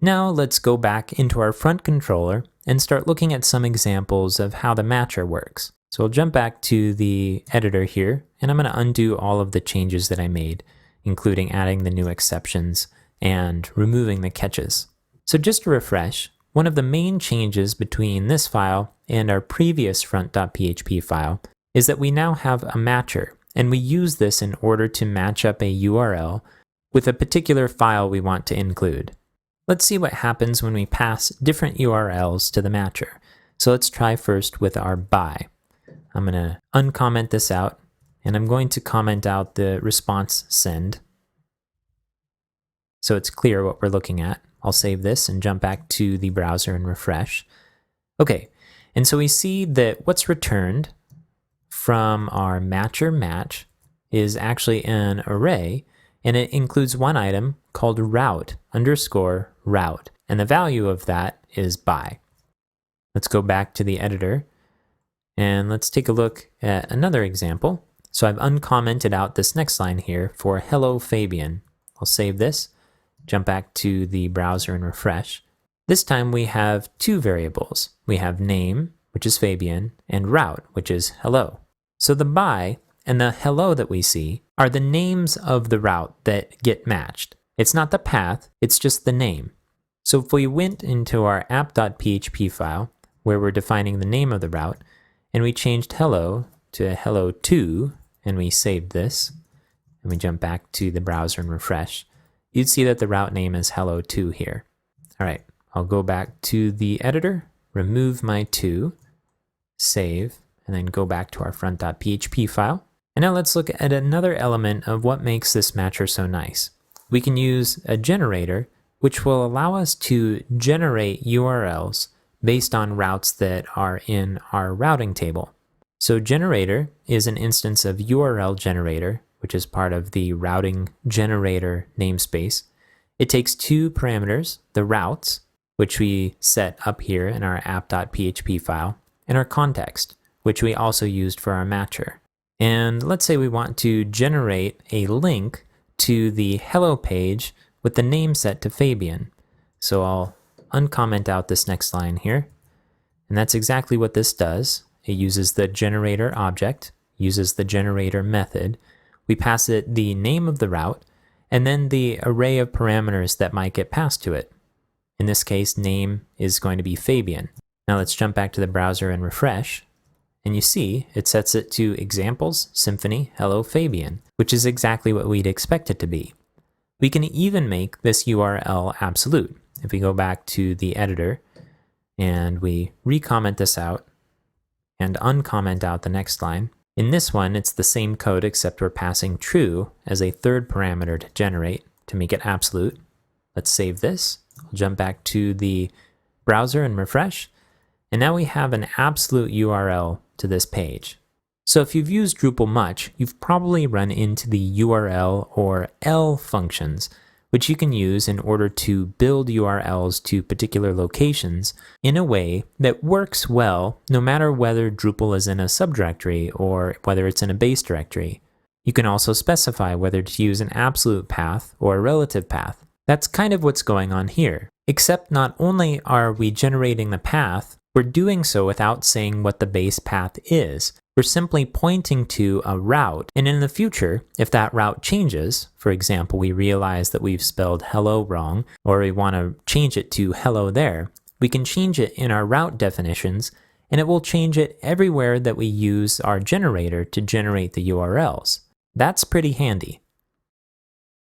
Now let's go back into our front controller and start looking at some examples of how the matcher works. So I'll jump back to the editor here, and I'm going to undo all of the changes that I made, including adding the new exceptions and removing the catches. So just to refresh, one of the main changes between this file and our previous front.php file is that we now have a matcher, and we use this in order to match up a URL with a particular file we want to include. Let's see what happens when we pass different URLs to the matcher. So let's try first with our by. I'm going to uncomment this out, and I'm going to comment out the response send, so it's clear what we're looking at. I'll save this and jump back to the browser and refresh. Okay, and so we see that what's returned from our matcher match is actually an array, and it includes one item called route underscore route, and the value of that is by. Let's go back to the editor, and let's take a look at another example. So I've uncommented out this next line here for hello Fabian. I'll save this, jump back to the browser and refresh. This time we have two variables. We have name, which is Fabian, and route, which is hello. So the by and the hello that we see are the names of the route that get matched. It's not the path, it's just the name. So if we went into our app.php file, where we're defining the name of the route, and we changed hello to hello2, and we saved this, and we jump back to the browser and refresh, you'd see that the route name is hello2 here. All right, I'll go back to the editor, remove my 2, save, and then go back to our front.php file. And now let's look at another element of what makes this matcher so nice. We can use a generator, which will allow us to generate URLs based on routes that are in our routing table. So generator is an instance of URL generator, which is part of the routing generator namespace. It takes two parameters, the routes, which we set up here in our app.php file, and our context, which we also used for our matcher. And let's say we want to generate a link to the hello page with the name set to Fabian. So I'll uncomment out this next line here. And that's exactly what this does. It uses the generator object, uses the generator method. We pass it the name of the route, and then the array of parameters that might get passed to it. In this case, name is going to be Fabian. Now let's jump back to the browser and refresh. And you see, it sets it to examples, symphony, hello Fabian, which is exactly what we'd expect it to be. We can even make this URL absolute. If we go back to the editor and we recomment this out and uncomment out the next line, in this one it's the same code except we're passing true as a third parameter to generate to make it absolute. Let's save this. I'll jump back to the browser and refresh. And now we have an absolute URL to this page. So if you've used Drupal much, you've probably run into the URL or L functions, which you can use in order to build URLs to particular locations in a way that works well no matter whether Drupal is in a subdirectory or whether it's in a base directory. You can also specify whether to use an absolute path or a relative path. That's kind of what's going on here, except not only are we generating the path, we're doing so without saying what the base path is. We're simply pointing to a route, and in the future, if that route changes, for example, we realize that we've spelled hello wrong, or we want to change it to hello there, we can change it in our route definitions, and it will change it everywhere that we use our generator to generate the URLs. That's pretty handy.